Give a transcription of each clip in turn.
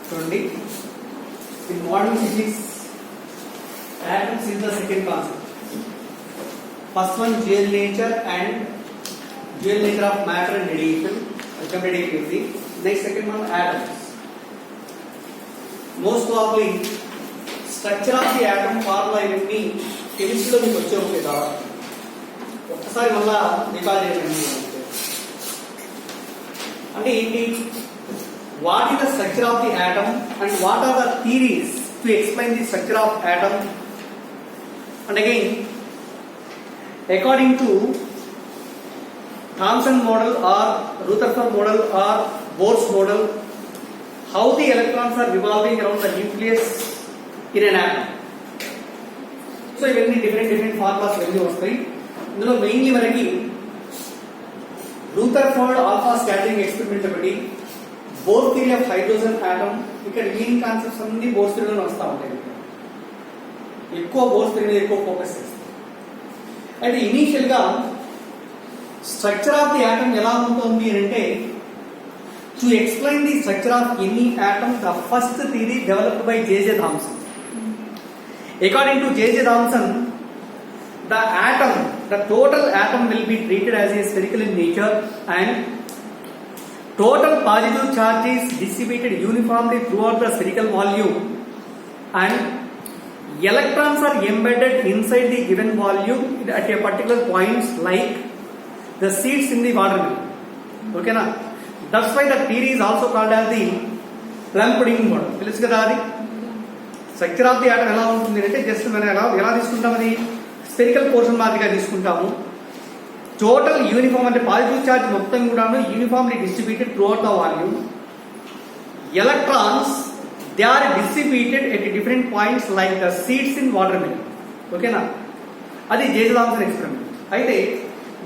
చూడండి, in modern physics atoms is the second concept. First one dual nature and dual nature of matter and radiation, completely. Next second one atoms. Most probably structure of the atom formula ఇవన్నీ chemistry లో మీకు వచ్చే ఉంటాయి కాబట్టి ఒక్కసారి మళ్ళా recall చేయండి. అంటే ఏంటి, what is the structure of the atom and what are the theories to explain the structure of atom? And again, according to Thomson model or Rutherford model or Bohr's model, how the electrons are revolving around the nucleus in an atom. So ఇవన్నీ different formulas వెళ్ళి వస్తాయి. ఇందులో mainly మనకి Rutherford alpha scattering experiment ఒకటి, bore theory of hydrogen atom, ఇక్కడ main concepts అన్ని bore థియరీలోనే వస్తూ ఉంటాయి. ఎక్కువ బోర్ థియరీ ఎక్కువ ఫోకస్ చేస్తాం. అయితే ఇనీషియల్ గా స్ట్రక్చర్ ఆఫ్ ది ఆటమ్ ఎలా ఉంటుంది అంటే, to explain the structure of any atom the first theory developed by J Thomson. According to J.J. Thomson, the atom, the total atom will be treated as a spherical in nature and total positive charge is distributed uniformly throughout the spherical volume and electrons are embedded inside the given volume at a particular points like the seeds in the watermelon. Okay na? That's why the theory is also called as the plum pudding model. తెలుసు కదా అది. Structure of the atom ఎలా ఉంటుంది అంటే, just మనం ఎలా తీసుకుంటాం, అది స్పెరికల్ పోర్షన్ మాదిరిగా తీసుకుంటాము. టోటల్ యూనిఫామ్ అంటే పాజిటివ్ చార్జ్ మొత్తం కూడా uniformly distributed throughout the volume. Electrons they are distributed at different points like the seeds in watermelon. ఓకేనా, అది జే.జే. Thomson experiment. అయితే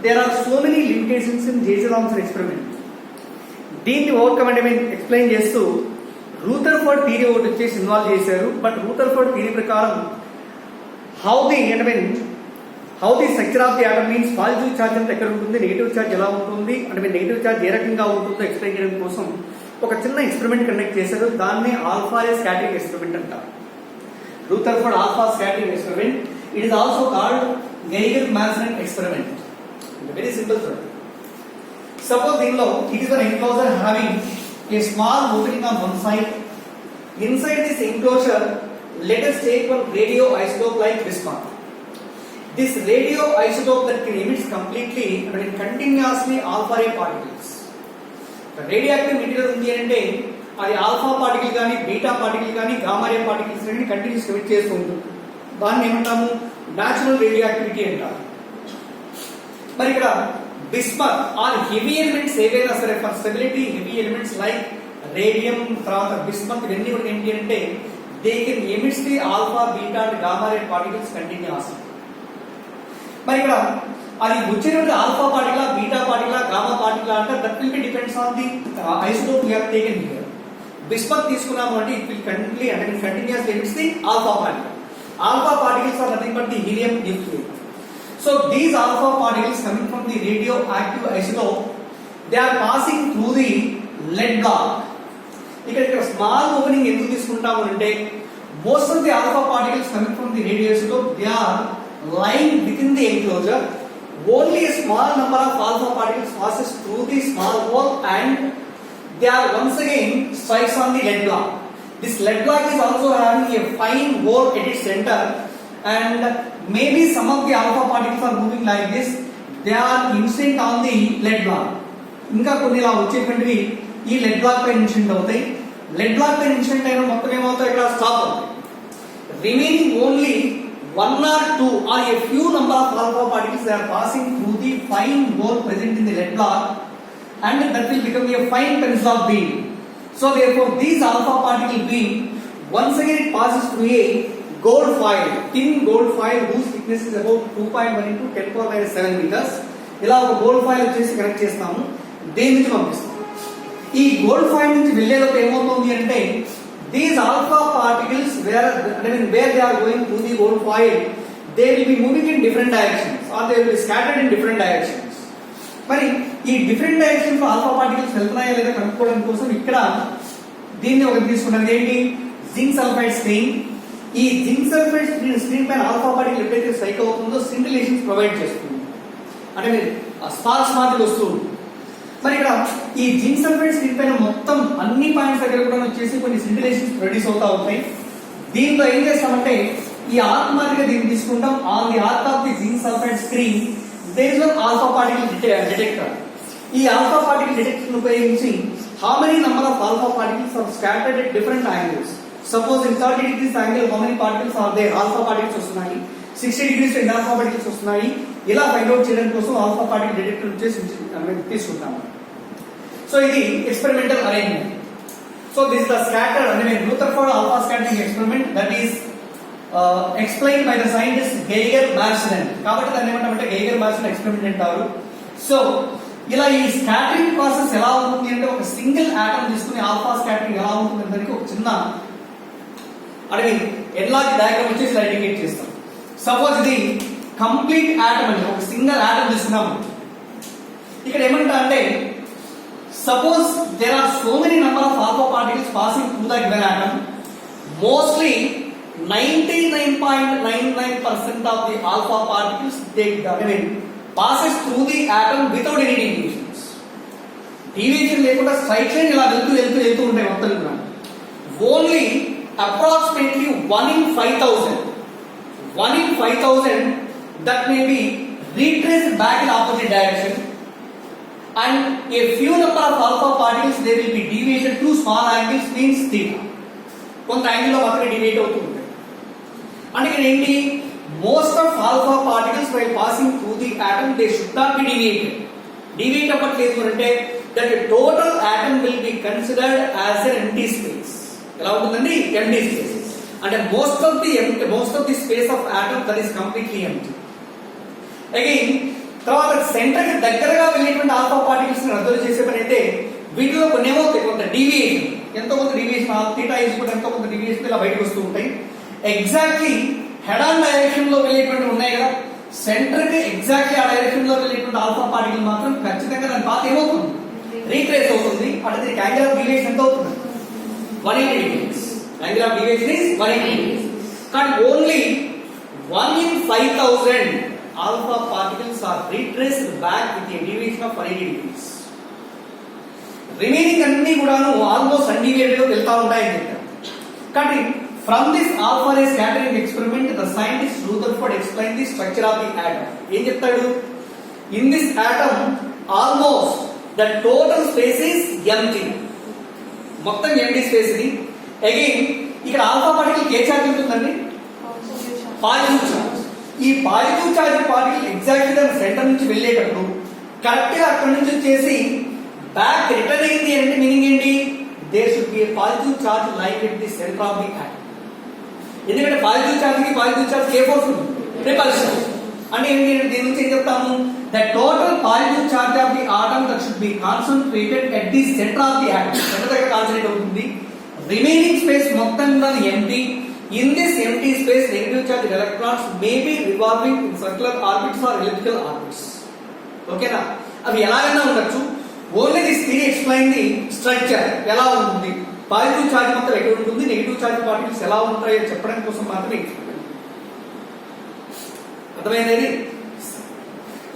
there are so many limitations in J J. Thomson experiment. దీన్ని overcome అంటే explain చేస్తూ Rutherford theory ఒకటి వచ్చేసి involve చేశారు. But Rutherford theory ప్రకారం how the structure of the atom means positive charge అంతా ఎక్కడ ఉంటుంది, నెగిటివ్ ఛార్జ్ ఎలా ఉంటుంది, అంటే నెగిటివ్ ఛార్జ్ ఏ రకంగా ఉంటుందో ఎక్స్ప్లెయిన్ చేయడం కోసం ఒక చిన్న ఎక్స్పెరిమెంట్ కండక్ట్ చేశారు. దాన్ని ఆల్ఫా స్కాటరింగ్ ఎక్స్పెరిమెంట్ అంటారు. Rutherford alpha scattering experiment. It is also called Geiger Marsden experiment. Very simple చూడండి. సపోజ్ దీనిలో it is an enclosure having a small opening on one side. Inside this enclosure, let us take one radioisotope like bismuth. This radioisotope that can emit completely and continuously alpha ray particles. The radioactive material ఉంది అంటే అది alpha particle కానీ beta particle కానీ gamma ray particles కానీ continuous emit చేస్తూ ఉంటుంది. దాన్ని ఏమంటాము, న్యాచురల్ రేడియోయాక్టివిటీ అంటారు. మరి ఇక్కడ బిస్మత్ ఆర్ హెవీ ఎలిమెంట్స్ ఏవైనా సరే, for stability heavy elements like radium, తర్వాత బిస్మత్, ఇవన్నీ కూడా ఏంటి అంటే they can emits the alpha beta and gamma ray particles continues. మరి ఇక్కడ అది వచ్చినటువంటి alpha particle, beta particle, gamma particle అంటే that will be depends on the isotope we have taken here. Bismuth తీసుకున్నాము అంటే it will continues emits the alpha particle. Alpha particles are nothing but the helium nuclei. So these alpha particles coming from the radioactive isotope, they are passing through the lead block. ఇక్కడ small opening ఎందుకు తీసుకుంటాము అంటే most of the alpha particles coming from the radioisotope, they are lying within the enclosure. Only a small number of alpha particles passes through the small hole and they are once again strikes on the lead block. This lead block is also having a fine hole at its center, and maybe some of the alpha particles are moving like this. They are incident on the lead block. ఇంకా కొన్ని ఇలా వచ్చేటువంటివి ఈ lead block పైన incident అవుతాయి. lead block పైన incident అయిన మొత్తం ఏమవుతాయి, ఇక్కడ స్టాప్ అవుతాయి. Remaining only one or two or a few number of alpha particles they are passing through the fine hole present in the lead block, and that will become a fine pencil beam. So therefore these alpha particle beam once again it passes through a gold foil, thin gold foil whose thickness is about 2.1 into 10 power minus 7 meters. ఇలా ఒక gold foil వచ్చేసి connect చేస్తాము, దేని నుంచి పంపిస్తాము. ఈ gold foil నుంచి వెళ్ళేటప్పుడు ఏమవుతుంది అంటే these alpha particles where they are going through the gold foil, they will be moving in different directions or they will be scattered in different directions. మరి ఈ డిఫరెంట్ డైరెక్షన్స్ లో ఆల్ఫా పార్టికల్స్ వెళ్తున్నాయా లేదా కనుక్కోవడం కోసం ఇక్కడ దీన్ని ఒకటి తీసుకున్నాం, ఏంటి జింక్ సల్ఫైడ్ స్క్రీన్. ఈ జింక్ సల్ఫైడ్ స్క్రీన్ పైన ఆల్ఫా పార్టికల్ ఎప్పుడైతే స్ట్రైక్ అవుతుందో స్కింటిలేషన్స్ ప్రొవైడ్ చేస్తుంది, అంటే మీరు స్పార్క్స్ మాదిరి వస్తుంది. మరి ఇక్కడ ఈ జింక్ సల్ఫైడ్ స్క్రీన్ పైన మొత్తం అన్ని పాయింట్స్ దగ్గర కూడా వచ్చేసి కొన్ని స్కింటిలేషన్స్ ప్రొడ్యూస్ అవుతా ఉంటాయి. దీంట్లో ఏం చేస్తామంటే ఈ ఆర్క్ మాదిరిగా దీన్ని తీసుకుంటాం. On the arc of the zinc sulphide screen there is one alpha particle detector. ఈ ఆల్ఫా పార్టికల్ డిటెక్టర్ ఉపయోగించి how many number of alpha particles are scattered at different angles. Suppose in 30 degrees angle how many particles are there? Alpha particles వస్తున్నాయి. 60 degrees లో alpha particles వస్తున్నాయి. ఇలా find out చేయడం కోసం alpha particle detector చేసి తీసుకుంటాము. So ఇది experimental arrangement. So this the scatter అంటే Rutherford alpha scattering experiment that is explained by the scientist Geiger-Marchand. కాబట్టి దాన్ని ఏమంటామంటే గెయిగర్-మార్చన్ ఎక్స్పెరిమెంట్ అంటారు. సో ఇలా ఈ స్కాటరింగ్ ప్రాసెస్ ఎలా ఉంటుంది అంటే ఒక సింగిల్ ఆటమ్ తీసుకుని ఆల్ఫా స్కాటరింగ్ ఎలా ఉంటుంది దానికి ఒక చిన్న అంటే ఎన్లార్జ్ డయాగ్రామ్ వచ్చేసి ఇలా ఇండికేట్ చేస్తాం. సపోజ్ ఇది కంప్లీట్ ఆటమ్ అని ఒక సింగిల్ ఆటమ్ తీసుకున్నాము. ఇక్కడ ఏమంటా అంటే suppose there are so many number of alpha particles passing through the given atom. Mostly 99.99% of the alpha particles passes through the atom without any deviations. Deviation లేకుండా straight line ఇలా వెళ్తూ ఉంటాయి మొత్తం కూడా. Only approximately 1 in 5,000 that may be retraced back in opposite direction, and a few number of alpha particles they will be deviated to small angles means theta. కొంత angle లో మాత్రమే deviate అవుతూ ఉంటాయి. అంటే ఇక్కడ ఏంటి most of alpha particles while passing through the atom they should not be deviated. Deviate అవ్వట్లేదు అంటే that the total atom will be considered as an empty space. ఎలా ఉంటుందండి empty space. అంటే most of the space of atom that is completely empty. Again తర్వాత centre కి దగ్గరగా వెళ్ళేటువంటి alpha particles ని అబ్జర్వ్ చేసే పని అయితే వీటిలో కొన్ని ఏమవుతాయి కొంత డీవియేషన్, ఎంతో కొంత డీవియేషన్ థీటా ఈజ్ కూడా ఎంతో కొంత డీవియేషన్ ఇలా బయటకు వస్తూ ఉంటాయి. ఎగ్జాక్ట్లీ హెడ్ ఆన్ డైరెక్షన్ లో వెళ్ళేటువంటి ఉన్నాయి కదా, సెంటర్ కి ఎగ్జాక్ట్లీ ఆ డైరెక్షన్ లో వెళ్ళేటువంటి ఆల్ఫా పార్టికల్ మాత్రం ఖచ్చితంగా దాని పాత్ ఏమవుతుంది రీట్రేస్ అవుతుంది. అంటే దీనికి యాంగిల్ ఆఫ్ డీవియేషన్ ఎంత అవుతుంది 180 degrees. Angle of deviation is 180 degrees. కానీ only 1 in 5,000 alpha particles are retraced back with a deviation of 180 degrees. Remaining అన్ని కూడాను ఆల్మోస్ట్ అన్డివియేటెడ్ గా వెళ్తా ఉంటాయని చెప్పారు. కానీ from this alpha ray scattering experiment the scientist Rutherford explained the structure of the atom. ఏం చెప్తాడు? In this atom almost the total space is empty. మొత్తం empty space ఇది. అగైన్ ఇక్కడ ఆల్ఫా పార్టికల్ ఏ చార్జ్ ఉంటుందండి? Positive charge. ఈ positive charge particle exactly దాని centre నుంచి వెళ్ళేటప్పుడు కరెక్ట్ గా అక్కడ నుంచి వచ్చేసి బ్యాక్ రిటర్న్ అయింది అంటే మీనింగ్ ఏంటి? There should be a positive charge like at the centre of the atom. ఎందుకంటే పాజిటివ్ చార్జ్ కి పాజిటివ్ చార్జ్ ఏ ఫోర్స్ ఉంది? రిపల్షన్. అంటే ఏంటి? దీని నుంచి ఏం చెప్తాము? The total positive charge of the atom that should be concentrated at the centre of the atom. Centre దగ్గర కాన్సంట్రేట్ అవుతుంది. రిమైనింగ్ స్పేస్ మొత్తం కూడా empty. In this empty space, negative charge electrons may be revolving in circular orbits or elliptical orbits. Okay na? అవి ఎలాగైనా ఉండొచ్చు. Only this theory explain the structure ఎలా ఉంటుంది, positive charge మొత్తం ఎక్కడ ఉంటుంది, నెగిటివ్ చార్జ్ పార్టికల్స్ ఎలా ఉంటాయో చెప్పడం కోసం మాత్రమే ఎక్స్ప్లెయిన్. అర్థమైంది?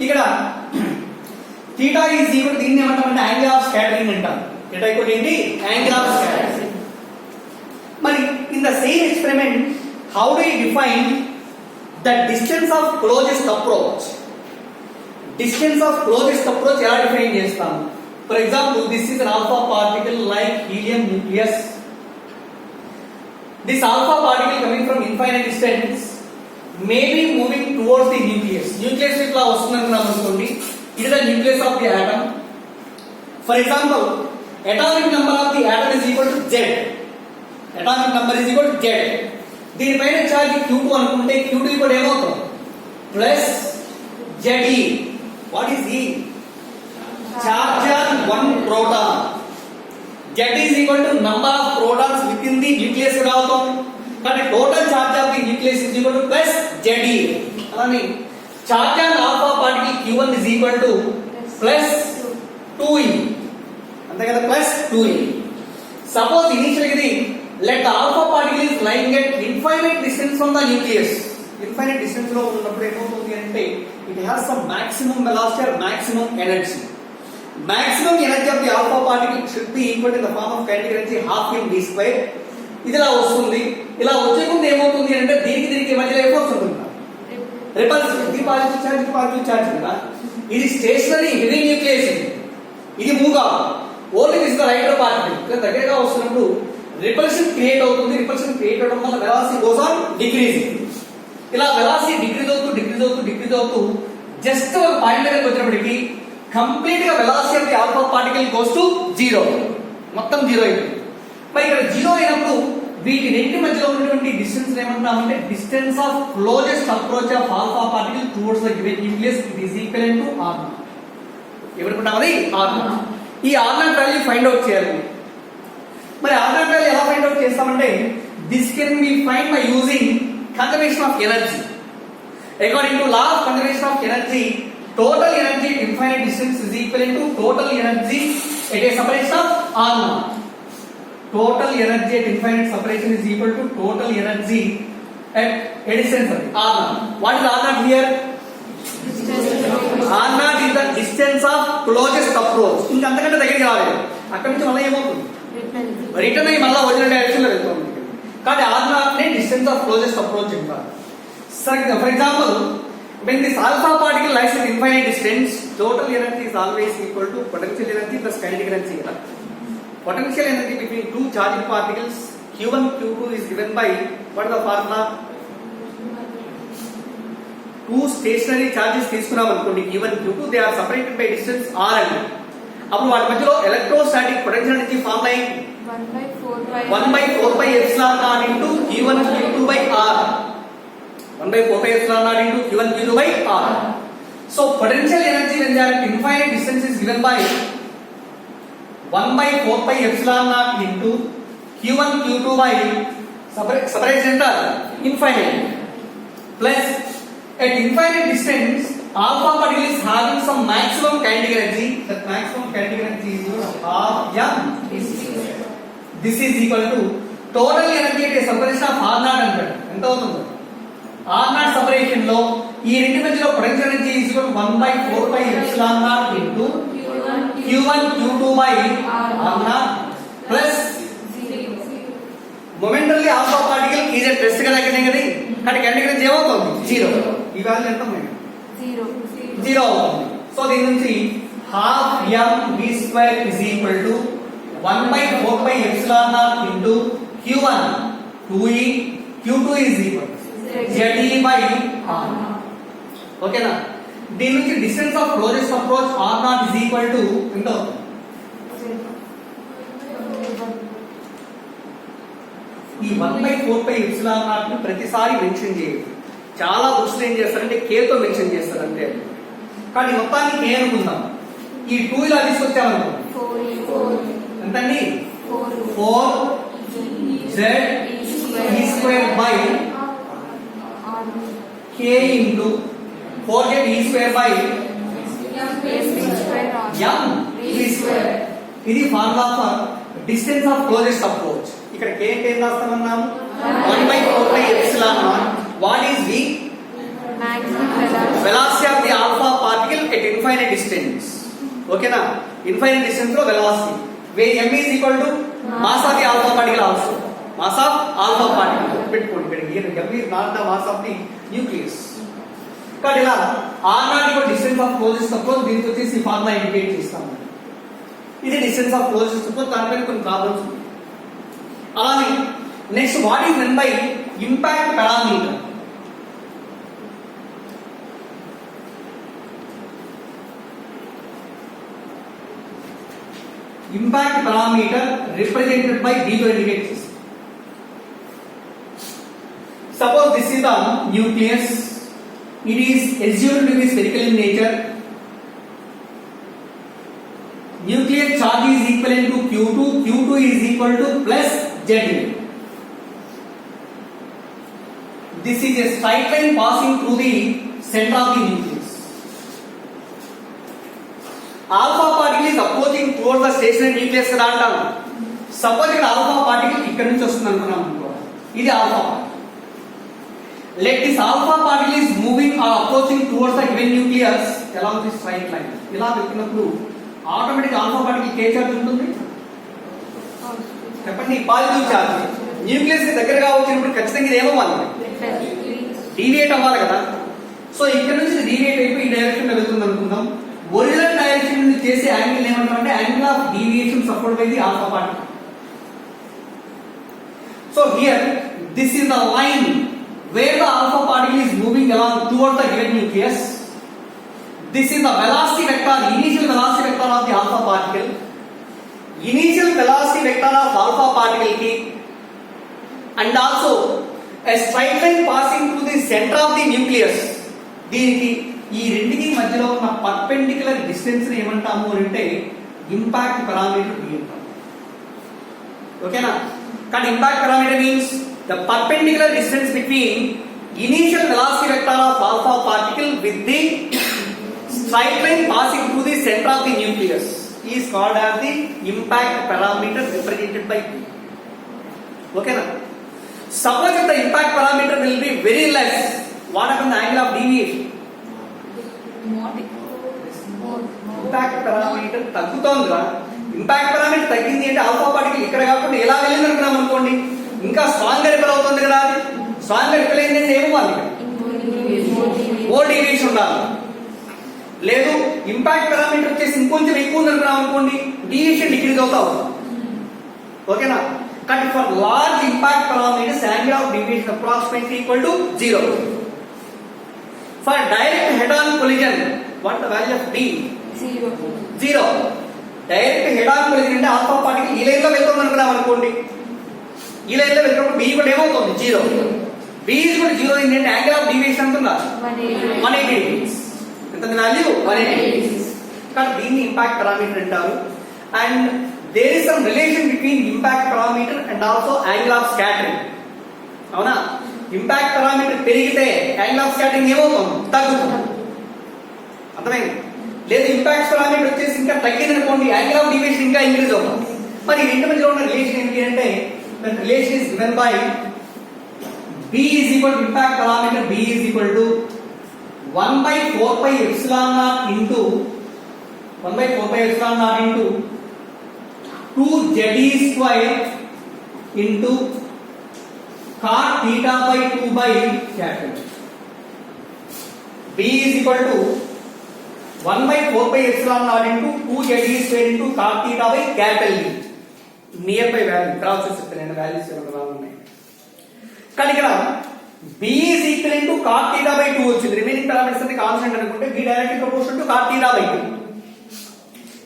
ఇక్కడ థీటా ఈజ్ ఈక్వల్ దీన్ని ఏమంటామంటే యాంగిల్ ఆఫ్ స్కాటరింగ్ అంటారు. థీటా ఈక్వల్ ఏంటి? Angle of scattering. మరి in the same experiment how do you define the distance of closest approach? Distance of closest approach ఎలా డిఫైన్ చేస్తాం? For example, this is an alpha particle like helium nucleus. This alpha particle coming from infinite distance may be moving towards the nucleus. Nucleus ఇట్లా వస్తుందనుకున్నాం అనుకోండి, it is the nucleus of the atom. For example, atomic number of the atom is equal to Z. Atomic number is equal to Z. దీనిపైన charge Q2 అనుకుంటే Q2 కూడా ఏమవుతుంది? Plus ZE. What is E? Charge on 1 proton. Z is equal to number of protons within the nucleus గా అవుతుంది. కానీ total charge of the nucleus is equal to plus ZE. అలానే charge on alpha particle Q1 is equal to plus 2E. అంతే కదా, plus 2E. Suppose initially let the alpha particle is lying at infinite distance from the nucleus. Infinite distance లో ఉన్నప్పుడు ఏమవుతుంది అంటే it has some maximum velocity or maximum energy. Maximum energy of the alpha particle should be equal in the form of kinetic energy half mv square. ఇది ఇలా వస్తుంది. ఇలా వచ్చే ముందు ఏమవుతుంది అంటే దీనికి మధ్యలో ఏ ఫోర్స్ ఉంటుంది? రిపల్సివ్. ఇది పాజిటివ్ చార్జ్ కదా. ఇది స్టేషనరీ హెవీ న్యూక్లియస్. ఇది మూవ్ కావాలి. Only this the lighter particle. ఇలా దగ్గరగా వస్తున్నప్పుడు రిపల్షన్ క్రియేట్ అవుతుంది. రిపల్షన్ క్రియేట్ అవడం వల్ల వెలాసిటీ గోస్ ఆన్ డిక్రీజింగ్. ఇలా వెలాసిటీ డిక్రీజ్ అవుతూ జస్ట్ ఒక పాయింట్ దగ్గరికి వచ్చినప్పటికి కంప్లీట్ గా velocity of the alpha particle goes to zero. మొత్తం జీరో అయిపోయింది. మరి ఇక్కడ జీరో అయినప్పుడు వీటి రెండింటి మధ్యలో ఉన్నటువంటి డిస్టెన్స్ ఏమంటామంటే distance of closest approach of alpha particle towards the given nucleus it is equal to r0. ఏమనుకుంటాం అది r0. ఈ r0 వాల్యూ ఫైండ్ అవుట్ చేయాలి. మరి r0 వాల్యూ ఎలా ఫైండ్ అవుట్ చేస్తామంటే this can be find by using conservation of energy. According to law of conservation of energy, total energy at infinite distance is equal to total energy at a separation of r0. Total energy at infinite separation is equal to total energy at a distance of r0. What is r0 here? r0 is the distance of closest approach. ఇంకా అంతకంటే దగ్గరికి రాలేదు. అక్కడ నుంచి మళ్ళీ ఏమవుతుంది? Return అయ్యి మళ్ళీ ఒరిజినల్ డైరెక్షన్ లో వెళ్తుంది. కాబట్టి r0 నే డిస్టెన్స్ ఆఫ్ క్లోజెస్ట్ అప్రోచ్ అంటారు. For example when this alpha particle lies at infinite distance, total energy is always equal to potential energy plus kinetic energy. Potential energy between two charged particles q1 q2 is given by what is the formula? Two stationary charges తీసుకున్నాం అనుకోండి q1 q2, they are separated by distance r and అప్పుడు వాటి మధ్యలో electrostatic potential energy formula ఏంటి? 1/4 pi epsilon naught into q1 q2 by r. 1/4 pi epsilon naught into q1 q2 by r. So potential energy when they are at infinite distance is given by 1/4 pi epsilon naught into q1 q2 by separation center infinite plus at infinite distance alpha particle is having some maximum kinetic energy. That maximum kinetic energy is equal to half m. This is equal to total energy at a separation of r0 అంటాడు. ఎంత అవుతుంది? r0 separation లో ఈ రెండు మధ్యలో potential energy is equal to 1/4 pi epsilon naught into q1 q2 by r0 plus momentarily alpha particle is at rest కదా ఇక్కడ కదా. కానీ kinetic energy ఏమవుతుంది? జీరో. ఈ వాల్యూ ఎంత ఉంది? జీరో అవుతుంది. సో దీని నుంచి half m v square is equal to 1/4 pi epsilon naught into q1 2e q2 is equal to ze by r. ఓకేనా? దీని నుంచి distance of closest approach r0 is equal to ఎంత అవుతుంది? ఈ 1/4 pi epsilon naught ని ప్రతిసారి mention చేయదు. చాలా బుక్స్ ఏం చేస్తారంటే k తో మెన్షన్ చేస్తారంటే. కానీ మొత్తాన్ని k అనుకుందాం. ఈ 2 ఇలా తీసుకొచ్చామనుకో ఎంతండి? 4 z e square by k into 4z e square by m v square. ఇది formula for distance of closest approach. ఇక్కడ k అంటే ఏం రాస్తామన్నాము? 1/4 pi epsilon naught. What is v? Velocity of the alpha particle at infinite distance. ఓకేనా? Infinite distance లో velocity. where m is equal to mass of the alpha particle also. Mass of alpha particle. పెట్టుకోండి ఇక్కడ here m is not the mass of the nucleus. కాబట్టి ఇలా r0 equal distance of closest approach. దీనికి వచ్చేసి formula indicate చేస్తాము. ఇది distance of closest approach. దానిపైన కొన్ని ప్రాబ్లమ్స్ ఉన్నాయి. అలానే next what is men by impact parameter. Impact parameter represented by D to indicate this. Suppose this is the nucleus. It is assumed to be spherical in nature. Nuclear charge is equivalent to Q2. Q2 is equal to plus Z. This is a straight line passing through the center of the nucleus. Alpha particle is approaching towards the stationary nucleus కదా అంటాము. Suppose ఇక్కడ alpha particle ఇక్కడ నుంచి వస్తుంది అనుకున్నాం అనుకో, ఇది alpha. Let this alpha particle is moving or approaching towards the given nucleus along this straight line. ఇలా వెళ్తున్నప్పుడు ఆటోమేటిక్ ఆల్ఫా పార్టికల్ ఏ చార్జ్ ఉంటుంది చెప్పండి? Positive charge. న్యూక్లియస్ కి దగ్గరగా వచ్చినప్పుడు ఖచ్చితంగా ఇది ఏమవ్వాలి? డీవియేట్ అవ్వాలి కదా. సో ఇక్కడ నుంచి డీవియేట్ అయిపోయి ఈ డైరెక్షన్ లో వెళ్తుంది అనుకుందాం. ఒరిజినల్ డైరెక్షన్ నుంచి చేసే యాంగిల్ ఏమంటామంటే angle of deviation support by the alpha particle. So here this is the line wear the alpha particle is moving along towards the given nucleus. This is the velocity vector, initial velocity vector of the alpha particle. Initial velocity vector of alpha particle ki and also a straight line passing through the center of the nucleus. దీనికి ఈ రెండింటి మధ్యలో ఉన్న perpendicular distance ని ఏమంటాము అంటే impact parameter B అంటాం. ఓకేనా? కానీ impact parameter means the perpendicular distance between initial velocity vector of alpha particle with the straight line passing through the center of the nucleus is called as the impact parameter represented by B. Okay na? Suppose if the impact parameter will be very less, what happens the angle of deviation? Impact parameter తగ్గుతోందిరా. Impact parameter తగ్గింది అంటే alpha particle ఇక్కడ కాకుండా ఎలా వెళ్ళింది అనుకున్నాం అనుకోండి, ఇంకా స్ట్రాంగ్ గా రిపెల్ అవుతుంది కదా. అది స్ట్రాంగ్ గా రిపెల్ అయింది అంటే ఏమవ్వాలి? మోర్ డీవియేషన్ ఉండాలి. లేదు ఇంపాక్ట్ పారామీటర్ వచ్చేసి ఇంకొంచెం ఎక్కువ ఉంది అనుకున్నాం అనుకోండి, డీవియేషన్ డిక్రీజ్ అవుతా ఉంది. ఓకేనా? కానీ for large impact parameters angle of deviation approximately equal to 0. For direct head on collision what the value of D? 0. Direct head on collision అంటే ఆల్ఫా పార్టికల్ ఈ లైన్ లో వెళ్తుంది అనుకున్నాం అనుకోండి, ఈ లైన్ లో వెళ్ళినప్పుడు బి కూడా ఏమవుతుంది? 0. బి కూడా 0 అయింది అంటే యాంగిల్ ఆఫ్ డీవియేషన్ ఎంత ఉందా? 180 డిగ్రీస్. ఎంత వాల్యూ? 180 డిగ్రీస్. కానీ దీన్ని ఇంపాక్ట్ పారామీటర్ అంటారు. And there is some relation between impact parameter and also angle of scattering. అవునా? ఇంపాక్ట్ పారామీటర్ పెరిగితే యాంగిల్ ఆఫ్ స్కాటరింగ్ ఏమవుతుంది? తగ్గుతుంది. అర్థమైంది? లేదు ఇంపాక్ట్ పారామీటర్ వచ్చేసి ఇంకా తగ్గింది అనుకోండి, యాంగిల్ ఆఫ్ డీవియేషన్ ఇంకా ఇంక్రీజ్ అవుతుంది. మరి ఈ రెండు మధ్యలో ఉన్న రిలేషన్ ఏంటి అంటే that relation is given by B is equal to impact parameter B is equal to 1 by 4 pi epsilon naught into 1 by 4 pi epsilon naught into 2 ZE square into cot theta by 2 by capital. B is equal to 1 by 4 pi epsilon naught into 2 ZE square into cot theta by capital E. Near by value cross చేస్తాను values ఏమైనా ఉన్నాయి. కానీ ఇక్కడ B is equal to cot theta by 2 వచ్చింది. Remaining parameters అన్ని constant అనుకుంటే B directly proportional to cot theta by 2.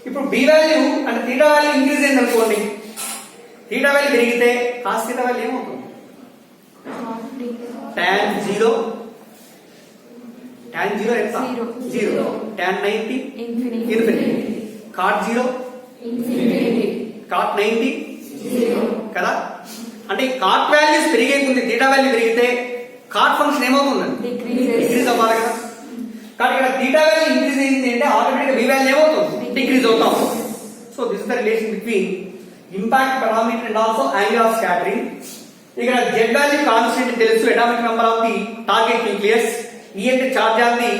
ఇప్పుడు B value అంటే theta వాల్యూ ఇంక్రీజ్ అయింది అనుకోండి, theta వాల్యూ పెరిగితే cos theta వాల్యూ ఏమవుతుంది? tan 0 ఎంత? 0. tan 90 infinity. cot 0 infinity. cot 90 0 కదా. అంటే కాట్ వాల్యూస్ పెరిగే కొద్ది థీటా వాల్యూ పెరిగితే కాట్ ఫంక్షన్ ఏమవుతుందండి? డిక్రీజ్ అవ్వాలి కదా. కానీ ఇక్కడ థీటా వాల్యూ ఇంక్రీజ్ అయింది అంటే ఆటోమేటిక్ గా బి వాల్యూ ఏమవుతుంది? డిక్రీజ్ అవుతాం. So this is the relation between impact parameter and also angle of scattering. ఇక్కడ జెడ్ వాల్యూ కాన్స్టెంట్ తెలుసు, atomic number of the target nucleus, ఈ అంటే charge of the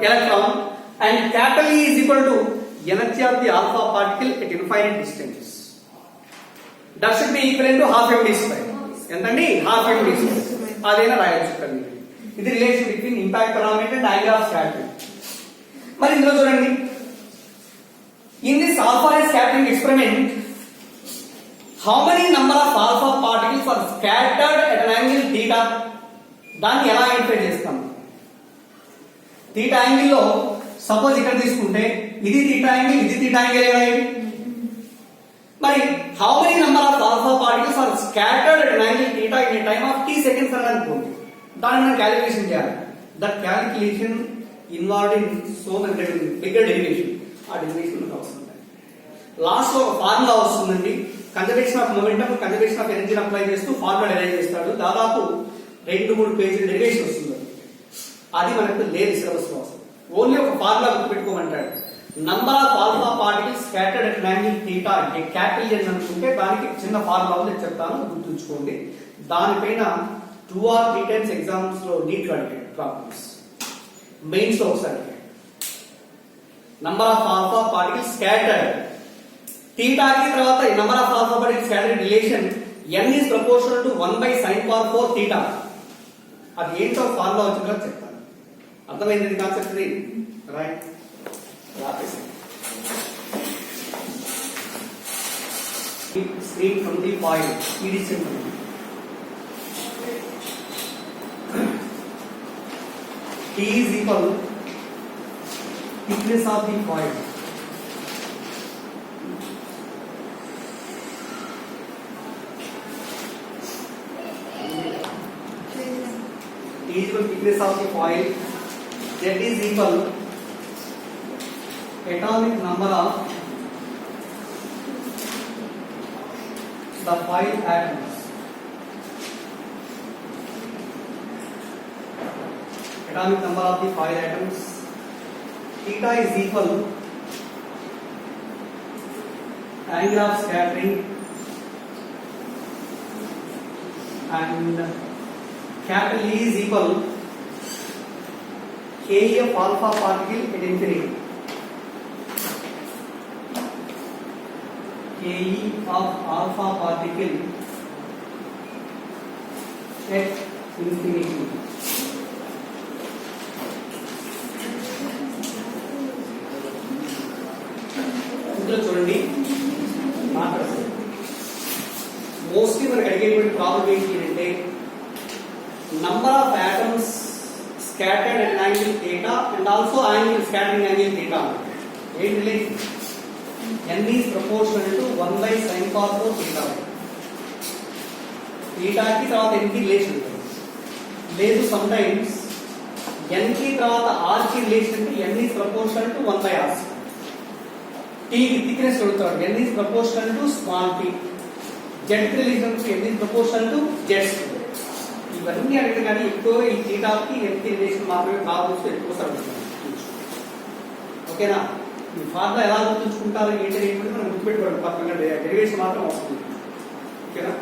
electron, and capital E is equal to energy of the alpha particle at infinite distances. That should be equivalent to half mv square. ఎంతండి? half mv square. అదేనా రాయొచ్చు ఇక్కడ. ఇది relation between impact parameter and angle of scattering. మరి ఇందులో చూడండి, in this alpha scattering experiment how many number of alpha particles are scattered at an angle theta. దాన్ని ఎలా ఐడెంటిఫై చేస్తాం? థీటా యాంగిల్ లో సపోజ్ ఇక్కడ తీసుకుంటే ఇది థీటా యాంగిల్, ఇది థీటా యాంగిల్ ఏమైంది? మరి how many number of alpha particles are scattered at an angle theta in a time of t seconds అని అనుకోండి. దాన్ని మనం క్యాలిక్యులేషన్ చేయాలి. That calculation involved in so many bigger derivation. ఆ derivation మనకు అవసరం లేదు. లాస్ట్ లో ఒక ఫార్ములా వస్తుందండి. Conservation of momentum, conservation of ఎనర్జీని అప్లై చేస్తూ ఫార్ములా డెరైవ్ చేస్తాడు. దాదాపు 2-3 పేజీల డెరివేషన్ వస్తుంది. అది మనకు లేదు సిలబస్ లో. ఓన్లీ ఒక ఫార్ములా గుర్తుపెట్టుకోమంటాడు. Number of alpha particles scattered at angle theta అంటే క్యాపిటల్ ఎన్ అనుకుంటే దానికి చిన్న ఫార్ములా ఉంది చెప్తాను గుర్తుంచుకోండి. దానిపైన 2 or 3 times ఎగ్జామ్స్ లో నీట్ గా అడిగాడు ప్రాబ్లమ్స్, మెయిన్స్ లో ఒకసారి number of alpha particles scattered థీటాకి తర్వాత number of alpha particles scattered relation n is proportional to 1 by sin power 4 theta. అది ఏంటో ఫార్ములా వచ్చిందో చెప్తాను. అర్థమైంది కాన్సెప్ట్ ఇది right. Screen from the foil. It is simple. T is equal thickness of the foil. T is equal thickness of the foil. Z is equal atomic number of the foil atoms. Atomic number of the foil atoms. Theta is equal angle of scattering and capital E is equal Ke of alpha particle at infinity. Ke of alpha particle at infinity. ఇందులో చూడండి మాట్లాడుతుంది mostly మనకు అడిగేటువంటి problem ఏంటి అంటే number of atoms scattered at angle theta and also angle scattering angle theta. ఏంటి relation? n is proportional to 1 by sin power 4 theta. theta కి తర్వాత n కి రిలేషన్ ఉంటుంది. లేదు సమ్ టైమ్స్ n కి తర్వాత r కి రిలేషన్ అంటే n is proportional to 1 by r. t కి థిక్నెస్ అడుగుతాడు, n is proportional to small t. z కి relation n is proportional to z. ఇవన్నీ అడిగితే కానీ ఎక్కువ ఈ theta కి n కి రిలేషన్ మాత్రమే ప్రాబ్లమ్స్ ఎక్కువ సర్వీస్. ఓకేనా? ఈ ఫార్ములా ఎలా గుర్తుంచుకుంటారు ఏంటి అనేది మనం గుర్తుపెట్టుకోవాలి. పక్కన డెరివేషన్ మాత్రం వస్తుంది. ఓకేనా?